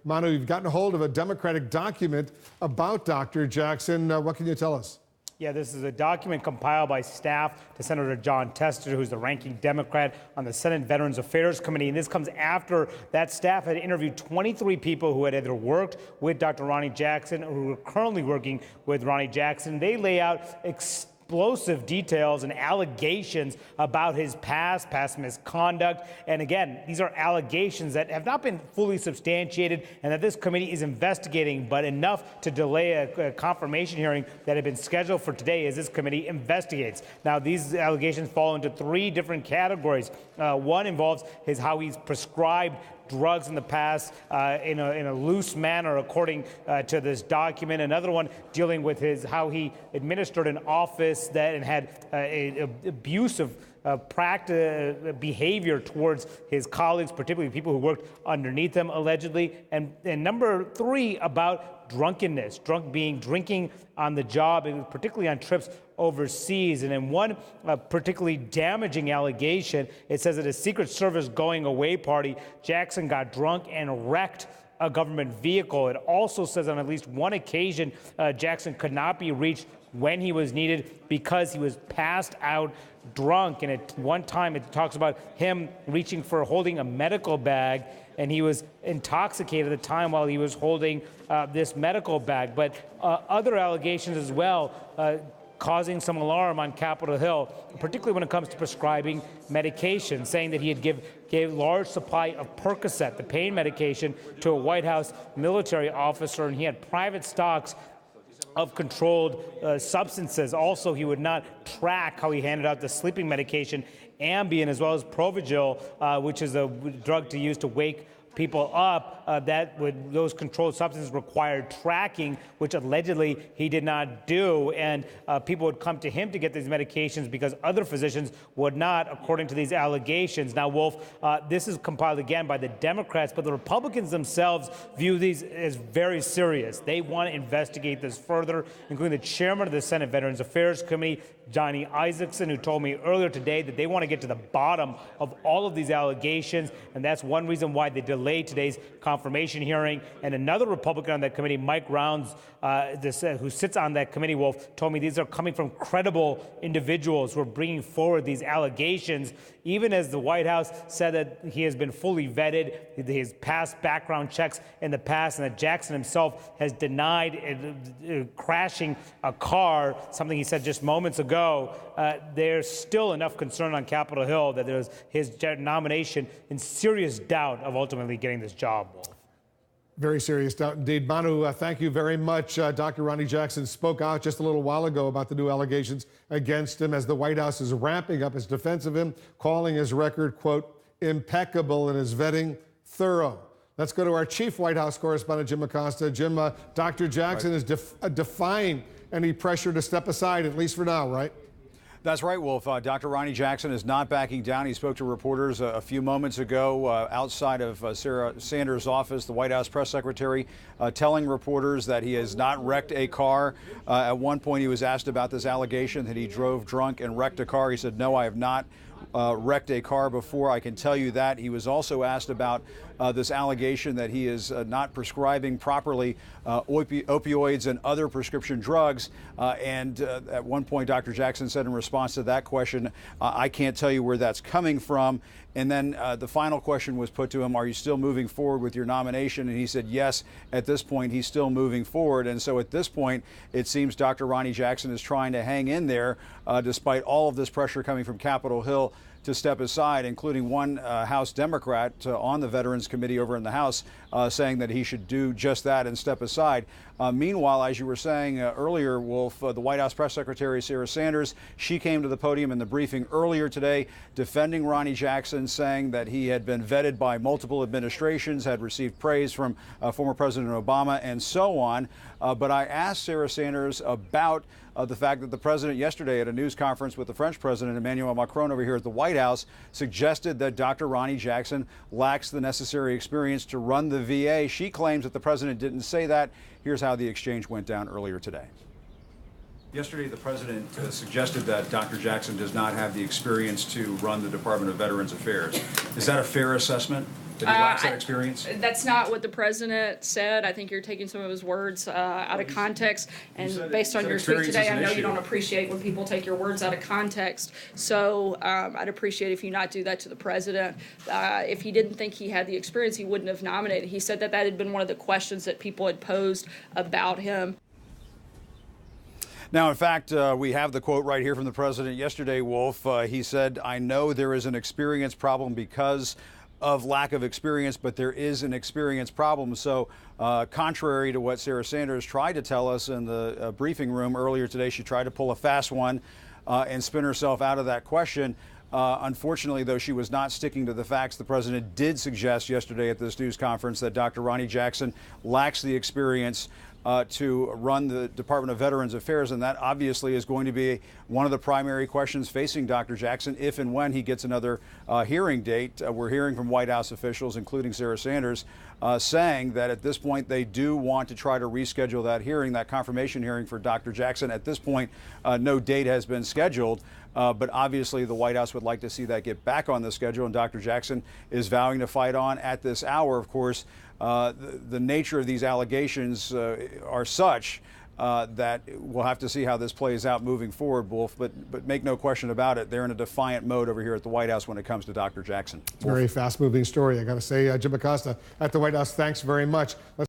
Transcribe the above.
Manu, you've gotten a hold of a Democratic document about Dr. Jackson. What can you tell us? Yeah, this is a document compiled by staff to Senator Jon Tester, who's the ranking Democrat on the Senate Veterans Affairs Committee. And this comes after that staff had interviewed 23 people who had either worked with Dr. Ronny Jackson or who are currently working with Ronny Jackson. They lay out explosive details and allegations about his past misconduct. And again, these are allegations that have not been fully substantiated and that this committee is investigating, but enough to delay a confirmation hearing that had been scheduled for today as this committee investigates. Now, these allegations fall into three different categories. One involves how he's prescribed drugs in the past in a loose manner, according to this document. Another one dealing with how he administered an office and had abusive behavior towards his colleagues, particularly people who worked underneath him, allegedly. And number three, about drunkenness, drinking on the job, and particularly on trips overseas. And in one particularly damaging allegation, it says at a Secret Service going away party, Jackson got drunk and wrecked a government vehicle. It also says on at least one occasion, Jackson could not be reached when he was needed because he was passed out drunk. And at one time it talks about him holding a medical bag, and he was intoxicated at the time while he was holding this medical bag. But other allegations as well, causing some alarm on Capitol Hill, particularly when it comes to prescribing medication, saying that he had gave large supply of Percocet, the pain medication, to a White House military officer, and he had private stocks of controlled substances. Also, he would not track how he handed out the sleeping medication Ambien, as well as Provigil, which is a drug to use to wake people up. Those controlled substances required tracking, which allegedly he did not do. And people would come to him to get these medications because other physicians would not, according to these allegations. Now, Wolf, this is compiled again by the Democrats, but the Republicans themselves view these as very serious. They want to investigate this further, including the chairman of the Senate Veterans Affairs Committee, Johnny Isakson, who told me earlier today that they want to get to the bottom of all of these allegations, and that's one reason why they delayed today's confirmation hearing. And another Republican on that committee, Mike Rounds, who sits on that committee, Wolf, told me these are coming from credible individuals who are bringing forward these allegations, even as the White House said that he has been fully vetted, his past background checks in the past, and that Jackson himself has denied crashing a car, something he said just moments ago. There's still enough concern on Capitol Hill that there's his nomination in serious doubt of ultimately getting this job. Very serious doubt indeed. Manu, thank you very much. Dr. Ronny Jackson spoke out just a little while ago about the new allegations against him as the White House is ramping up its defense of him, calling his record, quote, impeccable and his vetting thorough. Let's go to our chief White House correspondent, Jim Acosta. Jim, Dr. Jackson is defying any pressure to step aside, at least for now, right? That's right, Wolf. Dr. Ronny Jackson is not backing down. He spoke to reporters a few moments ago outside of Sarah Sanders' office, the White House press secretary, telling reporters that he has not wrecked a car. At one point, he was asked about this allegation that he drove drunk and wrecked a car. He said, no, I have not wrecked a car before. I can tell you that. He was also asked about this allegation that he is not prescribing properly opioids and other prescription drugs. And at one point, Dr. Jackson said in response to that question, I can't tell you where that's coming from. And then the final question was put to him, are you still moving forward with your nomination? And he said, yes, at this point, he's still moving forward. And so at this point, it seems Dr. Ronny Jackson is trying to hang in there despite all of this pressure coming from Capitol Hill to step aside, including one House Democrat on the Veterans Committee over in the House saying that he should do just that and step aside. Meanwhile, as you were saying earlier, Wolf, the White House press secretary, Sarah Sanders, she came to the podium in the briefing earlier today defending Ronny Jackson, saying that he had been vetted by multiple administrations, had received praise from former President Obama, and so on. But I asked Sarah Sanders about the fact that the president yesterday at a news conference with the French president, Emmanuel Macron, over here at the White House, suggested that Dr. Ronny Jackson lacks the necessary experience to run the VA. She claims that the president didn't say that. Here's how the exchange went down earlier today. Yesterday, the president suggested that Dr. Jackson does not have the experience to run the Department of Veterans Affairs. Is that a fair assessment? That he lacks that experience? That's not what the president said. I think you're taking some of his words out of context. And based on your speech today, I know you don't appreciate when people take your words out of context. So I'd appreciate if you not do that to the president. If he didn't think he had the experience, he wouldn't have nominated. He said that had been one of the questions that people had posed about him. Now, in fact, we have the quote right here from the president yesterday, Wolf. He said, "I know there is an experience problem because of lack of experience, but there is an experience problem." So contrary to what Sarah Sanders tried to tell us in the briefing room earlier today, she tried to pull a fast one and spin herself out of that question. Unfortunately, though, she was not sticking to the facts. The president did suggest yesterday at this news conference that Dr. Ronny Jackson lacks the experience to run the Department of Veterans Affairs, and that obviously is going to be one of the primary questions facing Dr. Jackson if and when he gets another hearing date. We're hearing from White House officials, including Sarah Sanders, saying that at this point they do want to try to reschedule that hearing, that confirmation hearing for Dr. Jackson. At this point, no date has been scheduled. But obviously the White House would like to see that get back on the schedule, and Dr. Jackson is vowing to fight on at this hour. Of course, the nature of these allegations are such that we'll have to see how this plays out moving forward, Wolf. But make no question about it, they're in a defiant mode over here at the White House when it comes to Dr. Jackson. Very fast-moving story. I got to say, Jim Acosta at the White House, thanks very much.